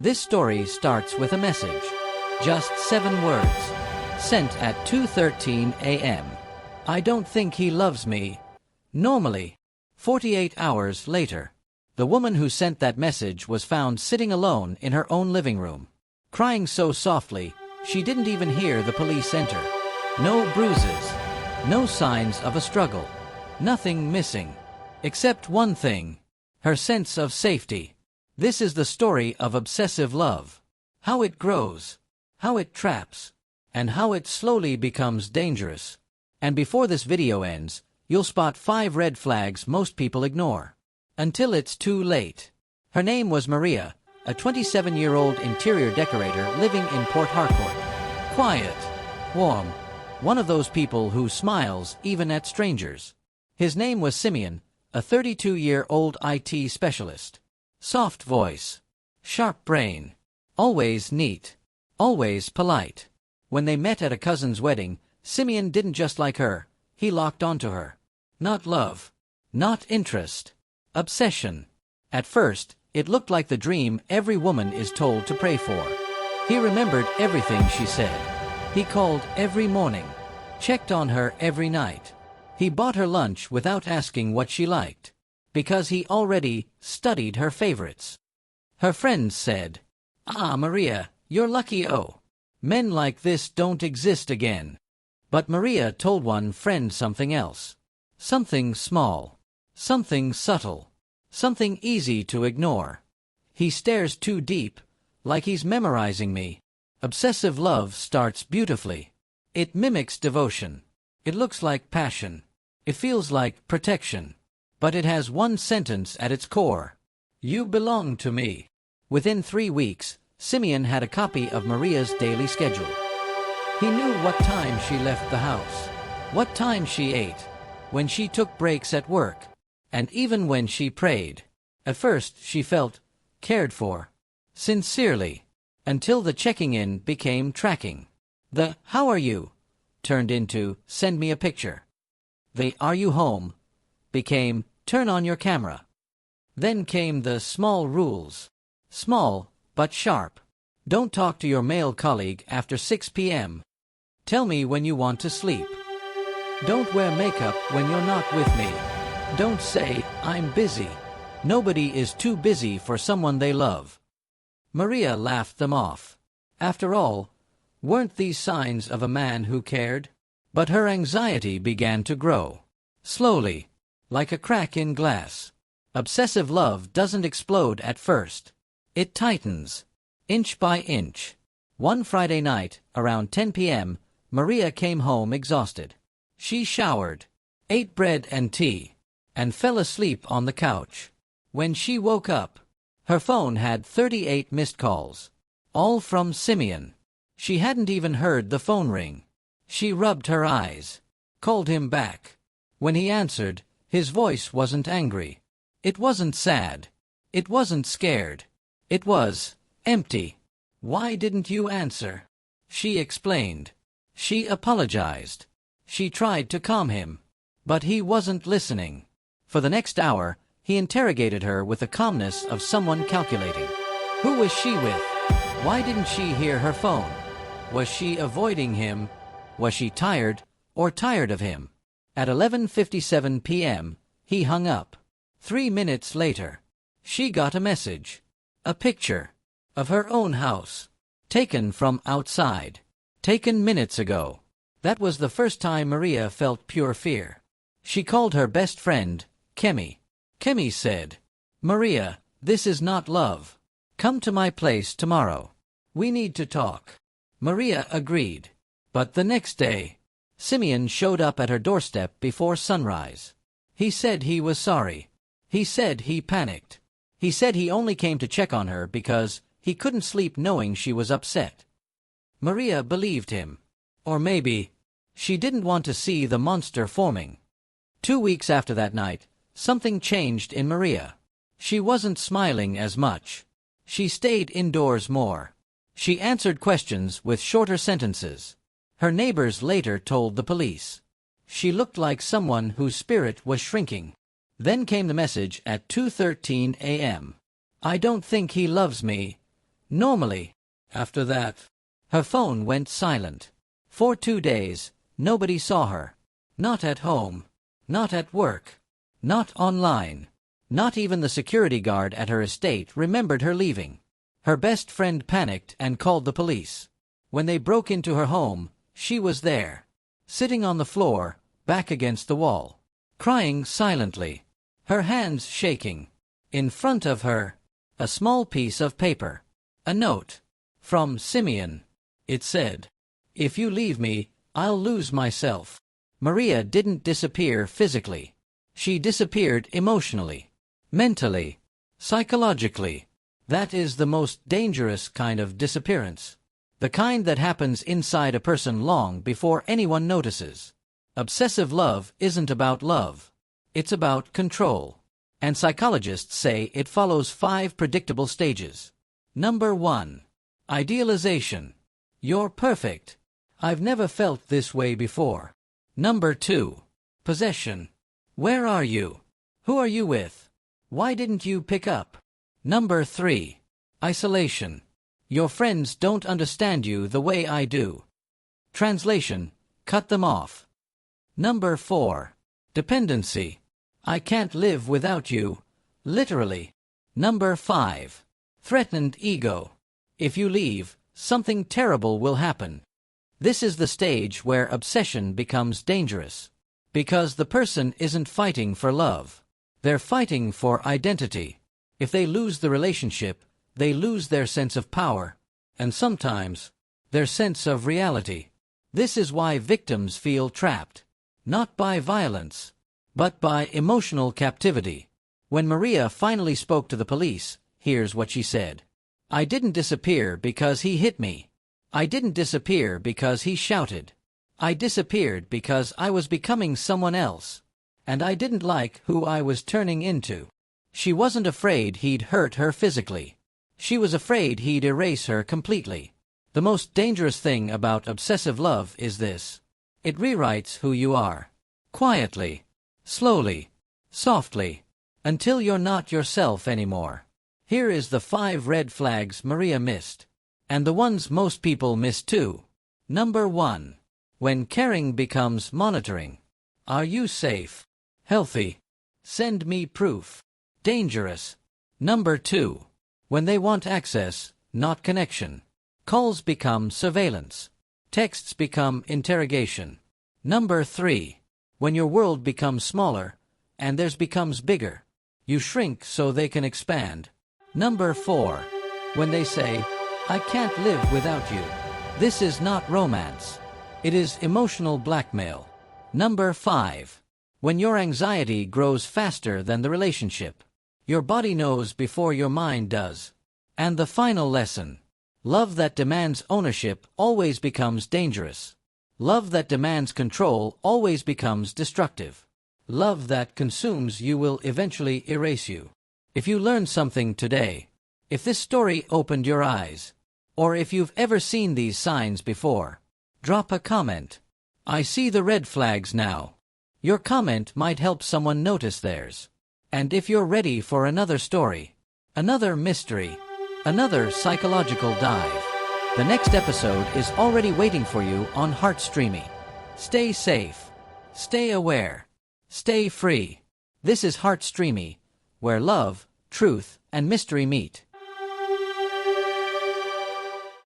This story starts with a message. Just 7 words. Sent at 2:13 a.m. I don't think he loves me. Normally. 48 hours later. The woman who sent that message was found sitting alone in her own living room, crying so softly, she didn't even hear the police enter. No bruises. No signs of a struggle. Nothing missing. Except one thing. Her sense of safety. This is the story of obsessive love. How it grows. How it traps. And how it slowly becomes dangerous. And before this video ends, you'll spot 5 red flags most people ignore. Until it's too late. Her name was Maria, a 27-year-old interior decorator living in Port Harcourt. Quiet. Warm. One of those people who smiles even at strangers. His name was Simeon, a 32-year-old IT specialist. Soft voice. Sharp brain. Always neat. Always polite. When they met at a cousin's wedding, Simeon didn't just like her, he locked onto her. Not love. Not interest. Obsession. At first, it looked like the dream every woman is told to pray for. He remembered everything she said. He called every morning. Checked on her every night. He bought her lunch without asking what she liked. Because he already studied her favorites. Her friends said, "Ah, Maria, you're lucky. Oh, men like this don't exist again." But Maria told one friend something else. Something small. Something subtle. Something easy to ignore. He stares too deep, like he's memorizing me. Obsessive love starts beautifully. It mimics devotion. It looks like passion. It feels like protection. But it has one sentence at its core. You belong to me. Within 3 weeks, Simeon had a copy of Maria's daily schedule. He knew what time she left the house, what time she ate, when she took breaks at work, and even when she prayed. At first, she felt cared for, sincerely, until the checking in became tracking. The "How are you?" turned into "Send me a picture." The "Are you home?" became "Turn on your camera." Then came the small rules. Small, but sharp. Don't talk to your male colleague after 6 p.m. Tell me when you want to sleep. Don't wear makeup when you're not with me. Don't say, "I'm busy." Nobody is too busy for someone they love. Maria laughed them off. After all, weren't these signs of a man who cared? But her anxiety began to grow. Slowly, like a crack in glass. Obsessive love doesn't explode at first. It tightens, inch by inch. One Friday night, around 10 p.m., Maria came home exhausted. She showered, ate bread and tea, and fell asleep on the couch. When she woke up, her phone had 38 missed calls. All from Simeon. She hadn't even heard the phone ring. She rubbed her eyes, called him back. When he answered, his voice wasn't angry. It wasn't sad. It wasn't scared. It was empty. "Why didn't you answer?" She explained. She apologized. She tried to calm him. But he wasn't listening. For the next hour, he interrogated her with the calmness of someone calculating. Who was she with? Why didn't she hear her phone? Was she avoiding him? Was she tired or tired of him? At 11:57 p.m., he hung up. 3 minutes later, she got a message. A picture. Of her own house. Taken from outside. Taken minutes ago. That was the first time Maria felt pure fear. She called her best friend, Kemi. Kemi said, "Maria, this is not love. Come to my place tomorrow. We need to talk." Maria agreed. But the next day, Simeon showed up at her doorstep before sunrise. He said he was sorry. He said he panicked. He said he only came to check on her because he couldn't sleep knowing she was upset. Maria believed him. Or maybe, she didn't want to see the monster forming. 2 weeks after that night, something changed in Maria. She wasn't smiling as much. She stayed indoors more. She answered questions with shorter sentences. Her neighbors later told the police. She looked like someone whose spirit was shrinking. Then came the message at 2:13 a.m. I don't think he loves me. Normally. After that, her phone went silent. For 2 days, nobody saw her. Not at home. Not at work. Not online. Not even the security guard at her estate remembered her leaving. Her best friend panicked and called the police. When they broke into her home, she was there, sitting on the floor, back against the wall, crying silently, her hands shaking. In front of her, a small piece of paper. A note. From Simeon. It said, "If you leave me, I'll lose myself." Maria didn't disappear physically. She disappeared emotionally, mentally, psychologically. That is the most dangerous kind of disappearance. The kind that happens inside a person long before anyone notices. Obsessive love isn't about love. It's about control. And psychologists say it follows 5 predictable stages. Number 1. Idealization. You're perfect. I've never felt this way before. Number 2. Possession. Where are you? Who are you with? Why didn't you pick up? Number 3. Isolation. Your friends don't understand you the way I do. Translation: cut them off. Number 4. Dependency. I can't live without you. Literally. Number 5. Threatened ego. If you leave, something terrible will happen. This is the stage where obsession becomes dangerous. Because the person isn't fighting for love. They're fighting for identity. If they lose the relationship, they lose their sense of power, and sometimes, their sense of reality. This is why victims feel trapped. Not by violence, but by emotional captivity. When Maria finally spoke to the police, here's what she said. "I didn't disappear because he hit me. I didn't disappear because he shouted. I disappeared because I was becoming someone else. And I didn't like who I was turning into." She wasn't afraid he'd hurt her physically. She was afraid he'd erase her completely. The most dangerous thing about obsessive love is this. It rewrites who you are. Quietly, slowly, softly, until you're not yourself anymore. Here is the 5 red flags Maria missed. And the ones most people miss too. Number 1. When caring becomes monitoring. Are you safe? Healthy? Send me proof. Dangerous. Number 2. When they want access, not connection. Calls become surveillance. Texts become interrogation. Number 3. When your world becomes smaller, and theirs becomes bigger. You shrink so they can expand. Number 4. When they say, "I can't live without you." This is not romance. It is emotional blackmail. Number 5. When your anxiety grows faster than the relationship. Your body knows before your mind does. And the final lesson. Love that demands ownership always becomes dangerous. Love that demands control always becomes destructive. Love that consumes you will eventually erase you. If you learned something today, if this story opened your eyes, or if you've ever seen these signs before, drop a comment. I see the red flags now. Your comment might help someone notice theirs. And if you're ready for another story, another mystery, another psychological dive, the next episode is already waiting for you on Heart Streamy. Stay safe, stay aware, stay free. This is Heart Streamy, where love, truth, and mystery meet.